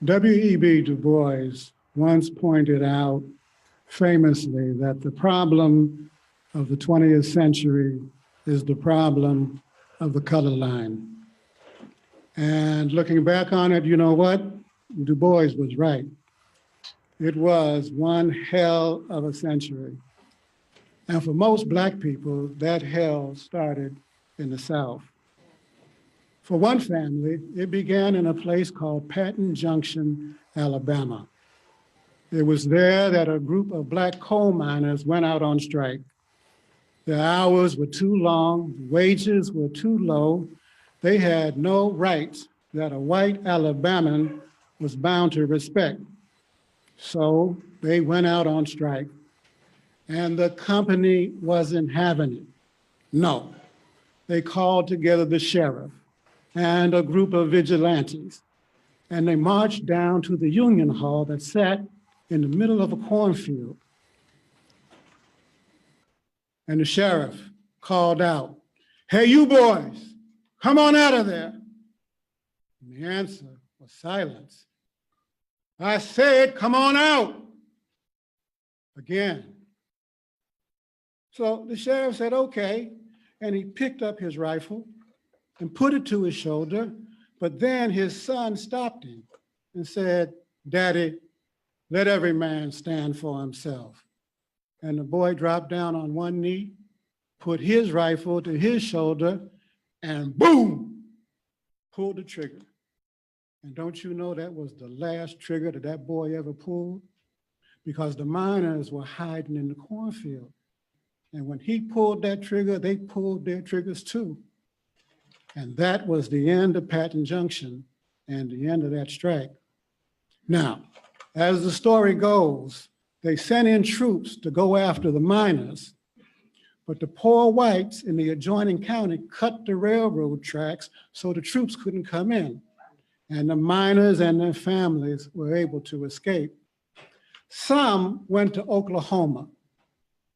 W.E.B. Du Bois once pointed out famously that the problem of the 20th century is the problem of the color line. And looking back on it, you know what? Du Bois was right. It was one hell of a century. And for most Black people, that hell started in the South. For one family, it began in a place called Patton Junction, Alabama. It was there that a group of Black coal miners went out on strike. Their hours were too long, wages were too low. They had no rights that a white Alabaman was bound to respect. So they went out on strike, and the company wasn't having it. No, they called together the sheriff and a group of vigilantes, and they marched down to the Union Hall that sat in the middle of a cornfield. And the sheriff called out, "Hey, you boys, come on out of there." And the answer was silence. "I said, come on out." Again. So the sheriff said, okay, and he picked up his rifle and put it to his shoulder, but then his son stopped him and said, "Daddy, let every man stand for himself." And the boy dropped down on one knee, put his rifle to his shoulder, and boom, pulled the trigger. And don't you know that was the last trigger that boy ever pulled? Because the miners were hiding in the cornfield. And when he pulled that trigger, they pulled their triggers too. And that was the end of Patton Junction and the end of that strike. Now, as the story goes, they sent in troops to go after the miners, but the poor whites in the adjoining county cut the railroad tracks so the troops couldn't come in, and the miners and their families were able to escape. Some went to Oklahoma,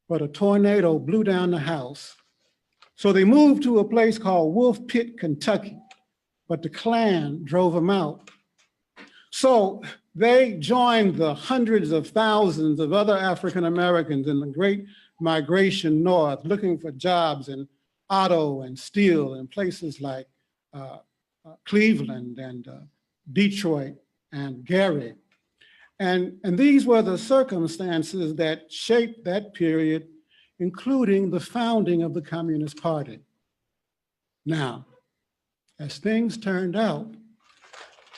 but a tornado blew down the house. So they moved to a place called Wolf Pit, Kentucky, but the Klan drove them out. So they joined the hundreds of thousands of other African Americans in the great migration north, looking for jobs in auto and steel in places like Cleveland and Detroit and Gary. And these were the circumstances that shaped that period, including the founding of the Communist Party. Now, as things turned out,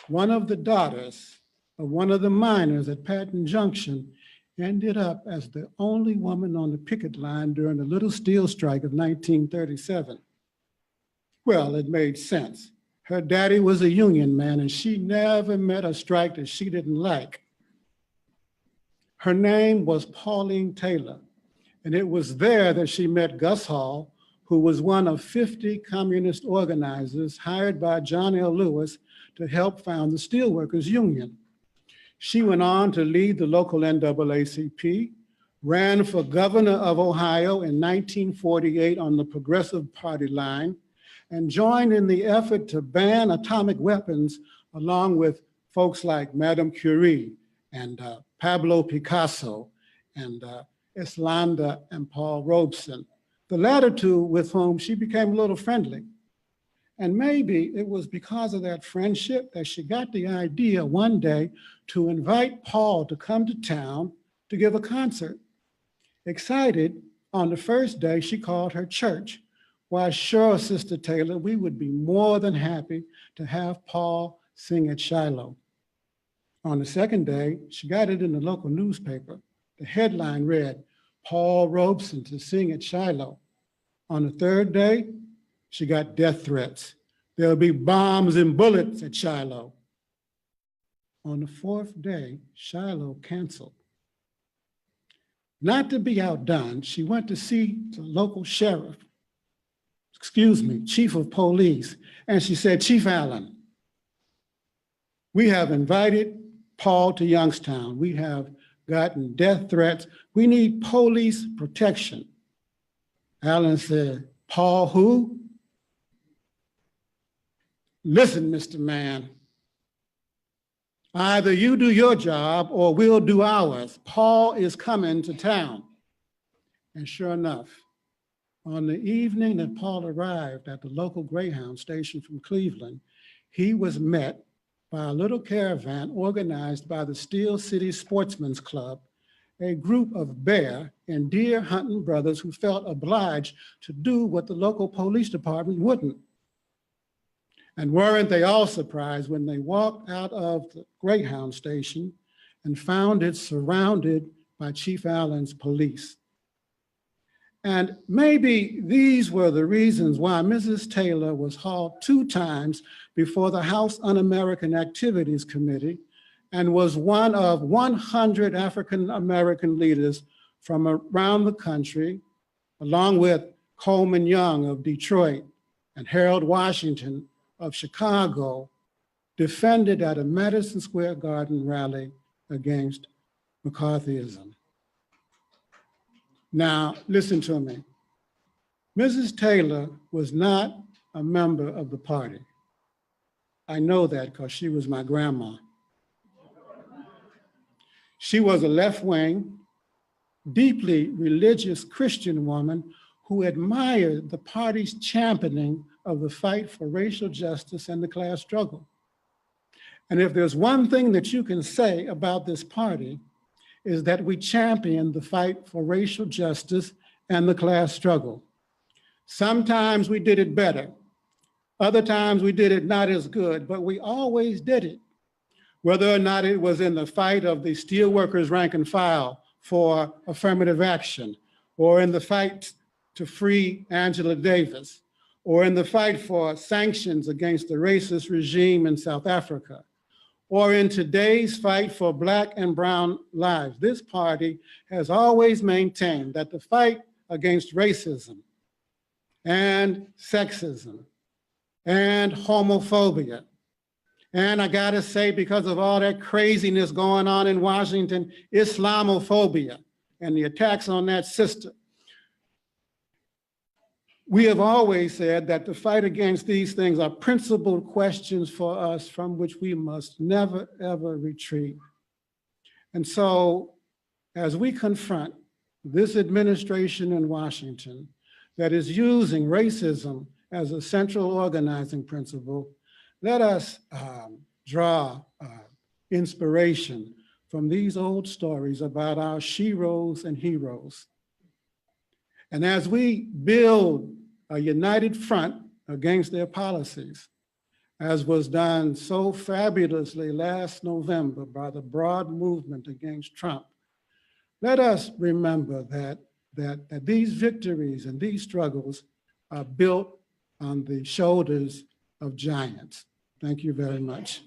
one of the daughters of one of the miners at Patton Junction ended up as the only woman on the picket line during the Little Steel Strike of 1937. Well, it made sense. Her daddy was a union man, and she never met a strike that she didn't like. Her name was Pauline Taylor, and it was there that she met Gus Hall, who was one of 50 communist organizers hired by John L. Lewis to help found the Steelworkers Union. She went on to lead the local NAACP, ran for governor of Ohio in 1948 on the Progressive Party line, and joined in the effort to ban atomic weapons along with folks like Madame Curie and Pablo Picasso and Islanda and Paul Robeson, the latter two with whom she became a little friendly. And maybe it was because of that friendship that she got the idea one day to invite Paul to come to town to give a concert. Excited, on the first day, she called her church. "Why, sure, Sister Taylor, we would be more than happy to have Paul sing at Shiloh." On the second day, she got it in the local newspaper. The headline read, "Paul Robeson to sing at Shiloh." On the third day, she got death threats. "There'll be bombs and bullets at Shiloh." On the fourth day, Shiloh canceled. Not to be outdone, she went to see the local chief of police, and she said, "Chief Allen, we have invited Paul to Youngstown. We have gotten death threats. We need police protection." Allen said, "Paul who?" "Listen, Mr. Man, Either you do your job or we'll do ours. Paul is coming to town. And sure enough, on the evening that Paul arrived at the local Greyhound station from Cleveland, he was met by a little caravan organized by the Steel City Sportsman's Club, a group of bear and deer hunting brothers who felt obliged to do what the local police department wouldn't. And weren't they all surprised when they walked out of the Greyhound station and found it surrounded by Chief Allen's police. And maybe these were the reasons why Mrs. Taylor was hauled 2 times before the House Un-American Activities Committee and was one of 100 African-American leaders from around the country, along with Coleman Young of Detroit and Harold Washington of Chicago, defended at a Madison Square Garden rally against McCarthyism. Now, listen to me. Mrs. Taylor was not a member of the party. I know that because she was my grandma. She was a left-wing, deeply religious Christian woman who admired the party's championing of the fight for racial justice and the class struggle. And if there's one thing that you can say about this party, is that we champion the fight for racial justice and the class struggle. Sometimes we did it better. Other times we did it not as good, but we always did it. Whether or not it was in the fight of the steelworkers rank and file for affirmative action, or in the fight to free Angela Davis, or in the fight for sanctions against the racist regime in South Africa, or in today's fight for Black and brown lives. This party has always maintained that the fight against racism and sexism and homophobia, and I gotta say, because of all that craziness going on in Washington, Islamophobia and the attacks on that sister, we have always said that the fight against these things are principled questions for us from which we must never, ever retreat. And so as we confront this administration in Washington that is using racism as a central organizing principle, let us draw inspiration from these old stories about our sheroes and heroes. And as we build a united front against their policies, as was done so fabulously last November by the broad movement against Trump, let us remember that these victories and these struggles are built on the shoulders of giants. Thank you very much.